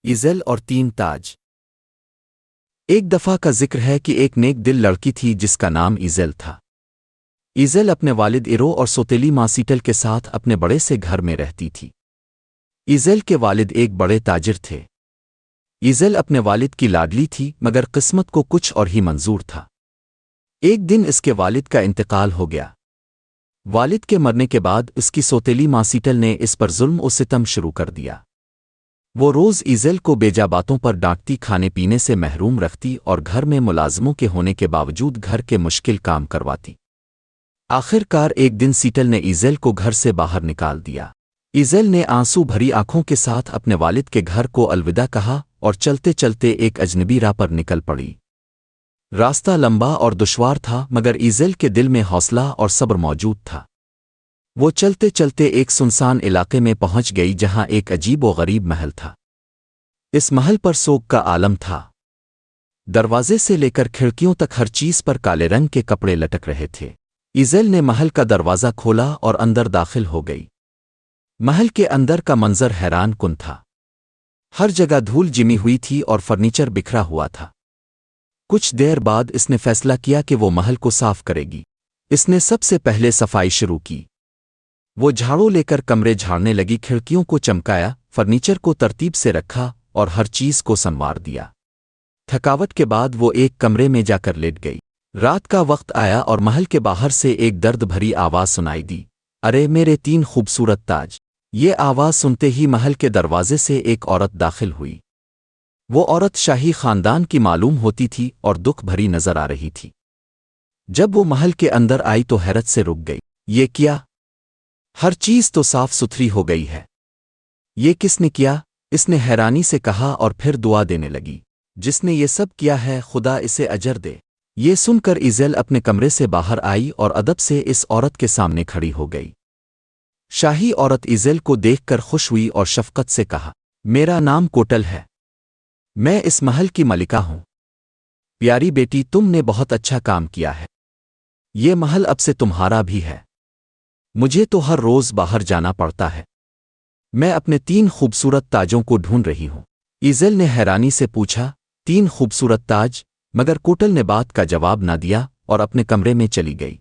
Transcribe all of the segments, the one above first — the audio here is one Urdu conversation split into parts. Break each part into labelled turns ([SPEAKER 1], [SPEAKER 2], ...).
[SPEAKER 1] ایزل اور تین تاج۔ ایک دفعہ کا ذکر ہے کہ ایک نیک دل لڑکی تھی جس کا نام ایزل تھا۔ ایزل اپنے والد ایرو اور سوتیلی ماں سیٹل کے ساتھ اپنے بڑے سے گھر میں رہتی تھی۔ ایزل کے والد ایک بڑے تاجر تھے۔ ایزل اپنے والد کی لاڈلی تھی مگر قسمت کو کچھ اور ہی منظور تھا۔ ایک دن اس کے والد کا انتقال ہو گیا۔ والد کے مرنے کے بعد اس کی سوتیلی ماں سیٹل نے اس پر ظلم و ستم شروع کر دیا۔ وہ روز ایزل کو بیجا باتوں پر ڈانٹتی، کھانے پینے سے محروم رکھتی اور گھر میں ملازموں کے ہونے کے باوجود گھر کے مشکل کام کرواتی۔ آخر کار ایک دن سیٹل نے ایزل کو گھر سے باہر نکال دیا۔ ایزل نے آنسو بھری آنکھوں کے ساتھ اپنے والد کے گھر کو الوداع کہا اور چلتے چلتے ایک اجنبی راہ پر نکل پڑی۔ راستہ لمبا اور دشوار تھا مگر ایزل کے دل میں حوصلہ اور صبر موجود تھا۔ وہ چلتے چلتے ایک سنسان علاقے میں پہنچ گئی جہاں ایک عجیب و غریب محل تھا۔ اس محل پر سوگ کا عالم تھا۔ دروازے سے لے کر کھڑکیوں تک ہر چیز پر کالے رنگ کے کپڑے لٹک رہے تھے۔ ایزل نے محل کا دروازہ کھولا اور اندر داخل ہو گئی۔ محل کے اندر کا منظر حیران کن تھا۔ ہر جگہ دھول جمی ہوئی تھی اور فرنیچر بکھرا ہوا تھا۔ کچھ دیر بعد اس نے فیصلہ کیا کہ وہ محل کو صاف کرے گی۔ اس نے سب سے پہلے صفائی شروع کی۔ وہ جھاڑو لے کر کمرے جھاڑنے لگی، کھڑکیوں کو چمکایا، فرنیچر کو ترتیب سے رکھا اور ہر چیز کو سنوار دیا۔ تھکاوٹ کے بعد وہ ایک کمرے میں جا کر لیٹ گئی۔ رات کا وقت آیا اور محل کے باہر سے ایک درد بھری آواز سنائی دی، ارے میرے تین خوبصورت تاج! یہ آواز سنتے ہی محل کے دروازے سے ایک عورت داخل ہوئی۔ وہ عورت شاہی خاندان کی معلوم ہوتی تھی اور دکھ بھری نظر آ رہی تھی۔ جب وہ محل کے اندر آئی تو حیرت سے رک گئی۔ یہ کیا؟ ہر چیز تو صاف ستھری ہو گئی ہے۔ یہ کس نے کیا؟ اس نے حیرانی سے کہا اور پھر دعا دینے لگی، جس نے یہ سب کیا ہے خدا اسے اجر دے۔ یہ سن کر ایزل اپنے کمرے سے باہر آئی اور ادب سے اس عورت کے سامنے کھڑی ہو گئی۔ شاہی عورت ایزل کو دیکھ کر خوش ہوئی اور شفقت سے کہا، میرا نام کوٹل ہے، میں اس محل کی ملکہ ہوں۔ پیاری بیٹی، تم نے بہت اچھا کام کیا ہے۔ یہ محل اب سے تمہارا بھی ہے۔ مجھے تو ہر روز باہر جانا پڑتا ہے۔ میں اپنے تین خوبصورت تاجوں کو ڈھونڈ رہی ہوں۔ ایزل نے حیرانی سے پوچھا، تین خوبصورت تاج؟ مگر کوٹل نے بات کا جواب نہ دیا اور اپنے کمرے میں چلی گئی۔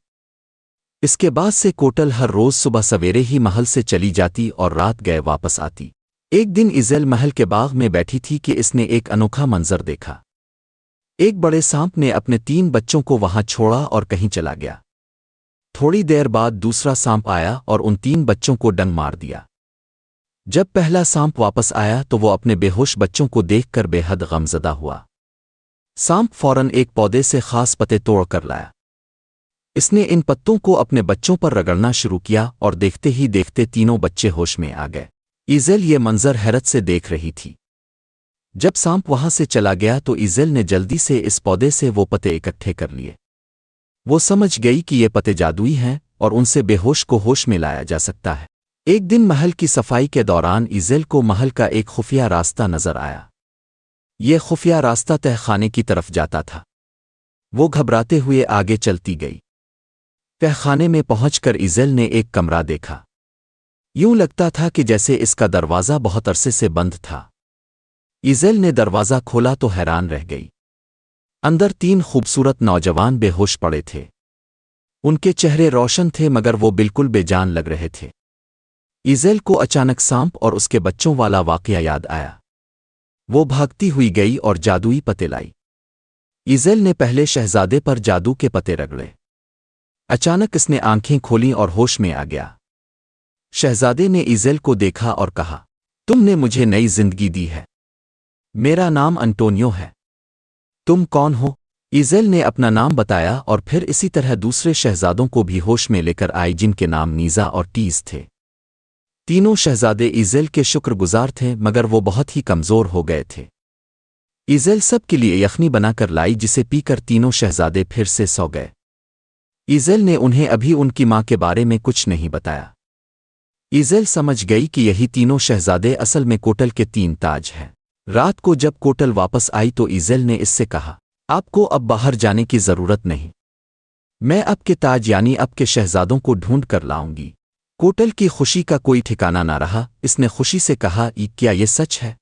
[SPEAKER 1] اس کے بعد سے کوٹل ہر روز صبح سویرے ہی محل سے چلی جاتی اور رات گئے واپس آتی۔ ایک دن ایزل محل کے باغ میں بیٹھی تھی کہ اس نے ایک انوکھا منظر دیکھا۔ ایک بڑے سانپ نے اپنے تین بچوں کو وہاں چھوڑا اور کہیں چلا گیا۔ تھوڑی دیر بعد دوسرا سانپ آیا اور ان تین بچوں کو ڈنگ مار دیا۔ جب پہلا سانپ واپس آیا تو وہ اپنے بے ہوش بچوں کو دیکھ کر بے حد غمزدہ ہوا۔ سانپ فوراً ایک پودے سے خاص پتے توڑ کر لایا۔ اس نے ان پتوں کو اپنے بچوں پر رگڑنا شروع کیا اور دیکھتے ہی دیکھتے تینوں بچے ہوش میں آ گئے۔ ایزل یہ منظر حیرت سے دیکھ رہی تھی۔ جب سانپ وہاں سے چلا گیا تو ایزل نے جلدی سے اس پودے سے وہ پتے اکٹھے کر لیے۔ وہ سمجھ گئی کہ یہ پتے جادوئی ہیں اور ان سے بے ہوش کو ہوش میں لایا جا سکتا ہے۔ ایک دن محل کی صفائی کے دوران ایزل کو محل کا ایک خفیہ راستہ نظر آیا۔ یہ خفیہ راستہ تہ خانے کی طرف جاتا تھا۔ وہ گھبراتے ہوئے آگے چلتی گئی۔ تہ خانے میں پہنچ کر ایزل نے ایک کمرہ دیکھا۔ یوں لگتا تھا کہ جیسے اس کا دروازہ بہت عرصے سے بند تھا۔ ایزل نے دروازہ کھولا تو حیران رہ گئی۔ اندر تین خوبصورت نوجوان بے ہوش پڑے تھے۔ ان کے چہرے روشن تھے مگر وہ بالکل بے جان لگ رہے تھے۔ ایزل کو اچانک سانپ اور اس کے بچوں والا واقعہ یاد آیا۔ وہ بھاگتی ہوئی گئی اور جادوئی پتے لائی۔ ایزل نے پہلے شہزادے پر جادو کے پتے رگڑے۔ اچانک اس نے آنکھیں کھولیں اور ہوش میں آ گیا۔ شہزادے نے ایزل کو دیکھا اور کہا، تم نے مجھے نئی زندگی دی ہے۔ میرا نام انٹونیو ہے۔ تم کون ہو؟ ایزل نے اپنا نام بتایا اور پھر اسی طرح دوسرے شہزادوں کو بھی ہوش میں لے کر آئی جن کے نام نیزا اور ٹیز تھے۔ تینوں شہزادے ایزل کے شکر گزار تھے مگر وہ بہت ہی کمزور ہو گئے تھے۔ ایزل سب کے لیے یخنی بنا کر لائی جسے پی کر تینوں شہزادے پھر سے سو گئے۔ ایزل نے انہیں ابھی ان کی ماں کے بارے میں کچھ نہیں بتایا۔ ایزل سمجھ گئی کہ یہی تینوں شہزادے اصل میں کوٹل کے تین تاج ہیں۔ رات کو جب کوٹل واپس آئی تو ایزل نے اس سے کہا، آپ کو اب باہر جانے کی ضرورت نہیں، میں اب کے تاج یعنی اب کے شہزادوں کو ڈھونڈ کر لاؤں گی۔ کوٹل کی خوشی کا کوئی ٹھکانہ نہ رہا۔ اس نے خوشی سے کہا، کیا یہ سچ ہے؟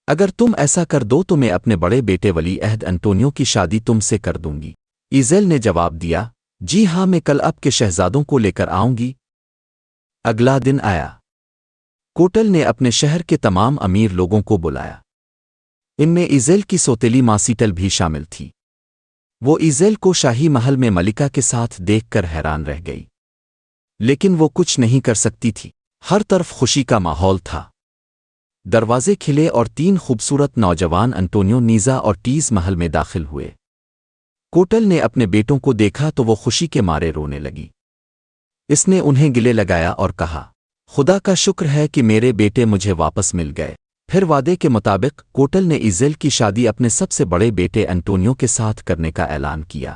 [SPEAKER 1] اگر تم ایسا کر دو تو میں اپنے بڑے بیٹے ولی عہد انٹونیو کی شادی تم سے کر دوں گی۔ ایزل نے جواب دیا، جی ہاں، میں کل اب کے شہزادوں کو لے کر آؤں گی۔ اگلا دن آیا۔ کوٹل نے اپنے شہر کے تمام امیر لوگوں کو بلایا۔ ان میں ایزل کی سوتیلی ماں سیٹل بھی شامل تھی۔ وہ ایزل کو شاہی محل میں ملکہ کے ساتھ دیکھ کر حیران رہ گئی، لیکن وہ کچھ نہیں کر سکتی تھی۔ ہر طرف خوشی کا ماحول تھا۔ دروازے کھلے اور 3 خوبصورت نوجوان انٹونیو نیزا اور ٹیز محل میں داخل ہوئے۔ کوٹل نے اپنے بیٹوں کو دیکھا تو وہ خوشی کے مارے رونے لگی۔ اس نے انہیں گلے لگایا اور کہا، خدا کا شکر ہے کہ میرے بیٹے مجھے واپس مل گئے۔ پھر وعدے کے مطابق کوٹل نے ایزل کی شادی اپنے سب سے بڑے بیٹے انٹونیو کے ساتھ کرنے کا اعلان کیا۔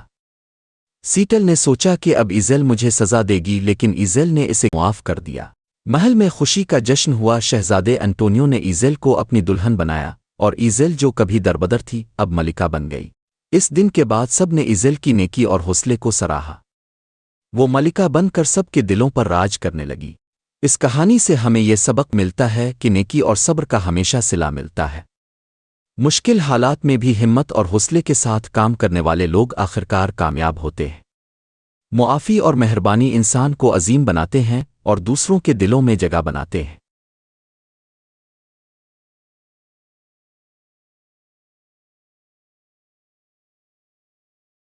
[SPEAKER 1] سیٹل نے سوچا کہ اب ایزل مجھے سزا دے گی، لیکن ایزل نے اسے معاف کر دیا۔ محل میں خوشی کا جشن ہوا۔ شہزادے انٹونیو نے ایزل کو اپنی دلہن بنایا اور ایزل جو کبھی دربدر تھی اب ملکہ بن گئی۔ اس دن کے بعد سب نے ایزل کی نیکی اور حوصلے کو سراہا۔ وہ ملکہ بن کر سب کے دلوں پر راج کرنے لگی۔ اس کہانی سے ہمیں یہ سبق ملتا ہے کہ نیکی اور صبر کا ہمیشہ صلہ ملتا ہے۔ مشکل حالات میں بھی ہمت اور حوصلے کے ساتھ کام کرنے والے لوگ آخرکار کامیاب ہوتے ہیں۔ معافی اور مہربانی انسان کو عظیم بناتے ہیں اور دوسروں کے دلوں میں جگہ بناتے ہیں۔